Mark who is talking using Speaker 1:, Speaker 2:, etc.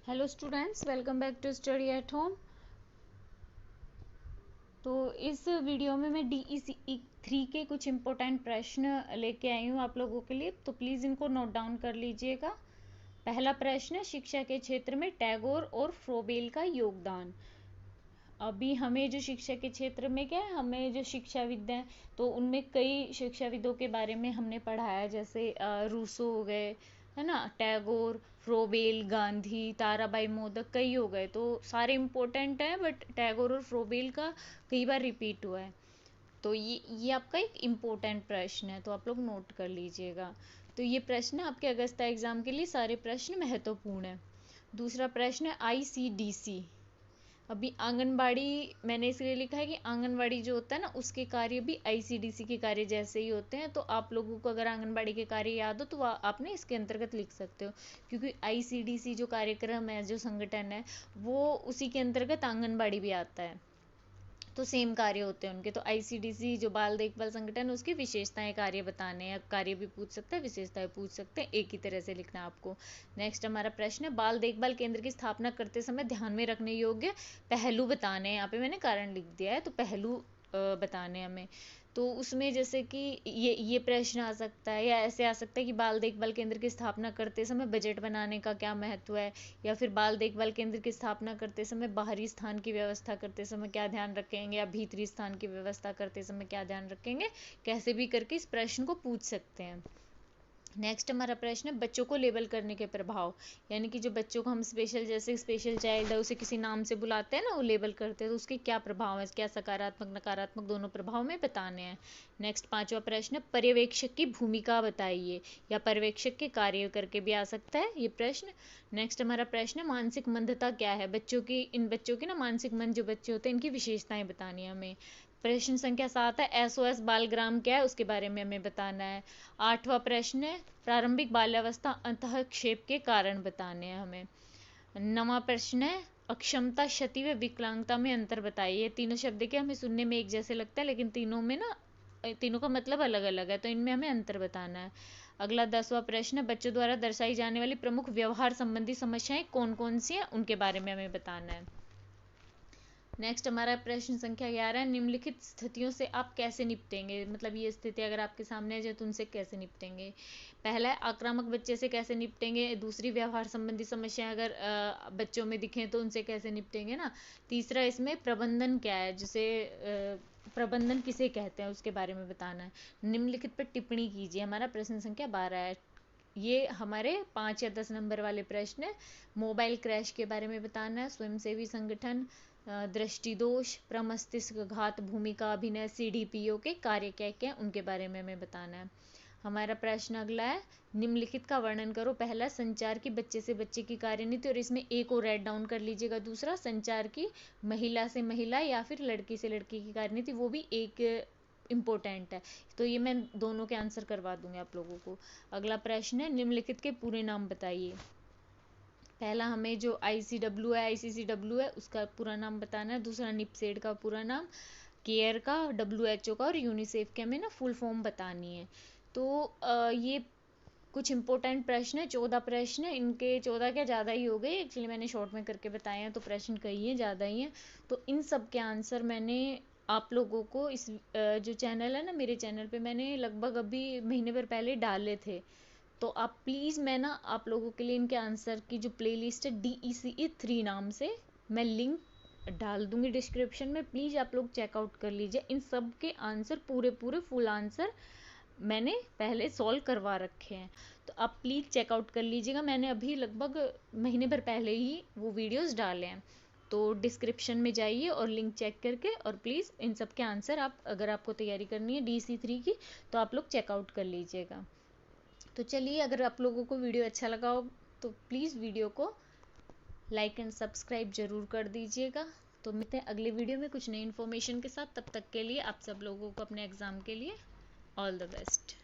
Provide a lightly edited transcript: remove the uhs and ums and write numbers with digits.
Speaker 1: Hello students, welcome back to study at home. तो इस video में मैं DEC 3 के कुछ इम्पोर्टेंट प्रश्न लेके आई हूँ आप लोगों के लिए, तो प्लीज़ इनको नोट डाउन कर लीजिएगा। पहला प्रश्न, शिक्षा के क्षेत्र में टैगोर और फ्रोबेल का योगदान। अभी हमें जो शिक्षा के क्षेत्र में क्या है, हमें जो शिक्षाविद हैं तो उनमें कई शिक्षाविदों के बारे में हमने पढ़ा है, जैसे रूसो हो गए, है ना, टैगोर, फ्रोबेल, गांधी, ताराबाई मोदक, कई हो गए, तो सारे इम्पोर्टेंट हैं, बट टैगोर और फ्रोबेल का कई बार रिपीट हुआ है। तो ये आपका एक इम्पोर्टेंट प्रश्न है, तो आप लोग नोट कर लीजिएगा। तो ये प्रश्न आपके अगस्ता एग्जाम के लिए सारे प्रश्न महत्वपूर्ण है। दूसरा प्रश्न है ICDC। अभी आंगनबाड़ी मैंने इसलिए लिखा है कि आंगनबाड़ी जो होता है ना, उसके कार्य भी ICDC के कार्य जैसे ही होते हैं। तो आप लोगों को अगर आंगनबाड़ी के कार्य याद हो तो वह आपने इसके अंतर्गत लिख सकते हो, क्योंकि ICDC जो कार्यक्रम है, जो संगठन है, वो उसी के अंतर्गत आंगनबाड़ी भी आता है, तो सेम कार्य होते हैं उनके। तो ICDC जो बाल देखभाल संगठन है, उसकी विशेषताएं, कार्य बताने हैं। कार्य भी पूछ सकते हैं, विशेषताएं पूछ सकते हैं, एक ही तरह से लिखना है आपको। नेक्स्ट हमारा प्रश्न है, बाल देखभाल केंद्र की स्थापना करते समय ध्यान में रखने योग्य पहलू बताने हैं। यहाँ पे मैंने कारण लिख दिया है, तो पहलू बताने हमें। तो उसमें जैसे कि ये प्रश्न आ सकता है, या ऐसे आ सकता है कि बाल देखभाल केंद्र की स्थापना करते समय बजट बनाने का क्या महत्व है, या फिर बाल देखभाल केंद्र की स्थापना करते समय बाहरी स्थान की व्यवस्था करते समय क्या ध्यान रखेंगे, या भीतरी स्थान की व्यवस्था करते समय क्या ध्यान रखेंगे, कैसे भी करके इस प्रश्न को पूछ सकते हैं। नेक्स्ट हमारा प्रश्न है, बच्चों को लेबल करने के प्रभाव, यानी कि जो बच्चों को हम स्पेशल, जैसे स्पेशल चाइल्ड है, उसे किसी नाम से बुलाते हैं ना, वो लेबल करते हैं, तो उसके क्या प्रभाव है, क्या सकारात्मक नकारात्मक दोनों प्रभाव में बताने हैं। नेक्स्ट पांचवा प्रश्न, पर्यवेक्षक की भूमिका बताइए, या पर्यवेक्षक के कार्य करके भी आ सकता है ये प्रश्न। नेक्स्ट हमारा प्रश्न, मानसिक मंदता क्या है, बच्चों की, इन बच्चों की ना मानसिक मंद जो बच्चे होते हैं, इनकी विशेषताएं बतानी है हमें। प्रश्न संख्या 7 है, SOS बालग्राम क्या है, उसके बारे में हमें बताना है। आठवां प्रश्न है, प्रारंभिक बाल्यावस्था अंतःक्षेप के कारण बताने हैं हमें। नवा प्रश्न है, अक्षमता, क्षति व विकलांगता में अंतर बताइए। तीनों शब्द के हमें सुनने में एक जैसे लगता है, लेकिन तीनों में ना, तीनों का मतलब अलग अलग है, तो इनमें हमें अंतर बताना है। अगला 10वां प्रश्न है, बच्चों द्वारा दर्शाई जाने वाली प्रमुख व्यवहार संबंधी समस्याएं कौन कौन सी हैं, उनके बारे में हमें बताना है। नेक्स्ट हमारा प्रश्न संख्या 11 है, निम्नलिखित स्थितियों से आप कैसे निपटेंगे, मतलब ये स्थिति अगर आपके सामने है जो, तो उनसे कैसे निपटेंगे। पहला है, आक्रामक बच्चे से कैसे निपटेंगे। दूसरी, व्यवहार संबंधी समस्याएं अगर बच्चों में दिखें तो उनसे कैसे निपटेंगे ना। तीसरा, इसमें प्रबंधन क्या है, जिसे प्रबंधन किसे कहते हैं, उसके बारे में बताना है। निम्नलिखित पर टिप्पणी कीजिए, हमारा प्रश्न संख्या 12 है। ये हमारे 5 या 10 नंबर वाले प्रश्न है। मोबाइल क्रैश के बारे में बताना है, स्वयंसेवी संगठन, दृष्टि दोष, प्रमस्तिष्क घात, भूमिका अभिनय, CDPO के कार्य क्या क्या हैं, उनके बारे में हमें बताना है। हमारा प्रश्न अगला है, निम्नलिखित का वर्णन करो। पहला, संचार की बच्चे से बच्चे की कार्यनीति, और इसमें एक और राइट डाउन कर लीजिएगा। दूसरा, संचार की महिला से महिला या फिर लड़की से लड़की की कार्यनीति, वो भी एक इम्पोर्टेंट है, तो ये मैं दोनों के आंसर करवा दूंगी आप लोगों को। अगला प्रश्न है, निम्नलिखित के पूरे नाम बताइए। पहला, हमें जो ICW है, ICCW है, उसका पूरा नाम बताना है। दूसरा, निपसेड का पूरा नाम, केयर का, WHO का, और यूनिसेफ के हमें ना फुल फॉर्म बतानी है। तो ये कुछ इंपॉर्टेंट प्रश्न है, 14 प्रश्न है, इनके 14 क्या ज़्यादा ही हो गए, एक्चुअली मैंने शॉर्ट में करके बताए हैं, तो प्रश्न कई हैं, ज़्यादा ही हैं। तो इन सब के आंसर मैंने आप लोगों को इस जो चैनल है ना, मेरे चैनल पे मैंने लगभग अभी महीने भर पहले डाले थे। तो आप प्लीज़, मैं ना आप लोगों के लिए इनके आंसर की जो प्लेलिस्ट है DECE 3 नाम से, मैं लिंक डाल दूंगी डिस्क्रिप्शन में, प्लीज़ आप लोग चेकआउट कर लीजिए। इन सब के आंसर पूरे पूरे फुल आंसर मैंने पहले सॉल्व करवा रखे हैं, तो आप प्लीज़ चेकआउट कर लीजिएगा। मैंने अभी लगभग महीने भर पहले ही वो वीडियोस डाले हैं, तो डिस्क्रिप्शन में जाइए और लिंक चेक करके, और प्लीज़ इन सब के आंसर आप, अगर आपको तैयारी करनी है DECE 3 की, तो आप लोग चेकआउट कर लीजिएगा। तो चलिए, अगर आप लोगों को वीडियो अच्छा लगा हो तो प्लीज़ वीडियो को लाइक एंड सब्सक्राइब जरूर कर दीजिएगा। तो मिलते हैं अगले वीडियो में कुछ नई इन्फॉर्मेशन के साथ। तब तक के लिए आप सब लोगों को अपने एग्ज़ाम के लिए ऑल द बेस्ट।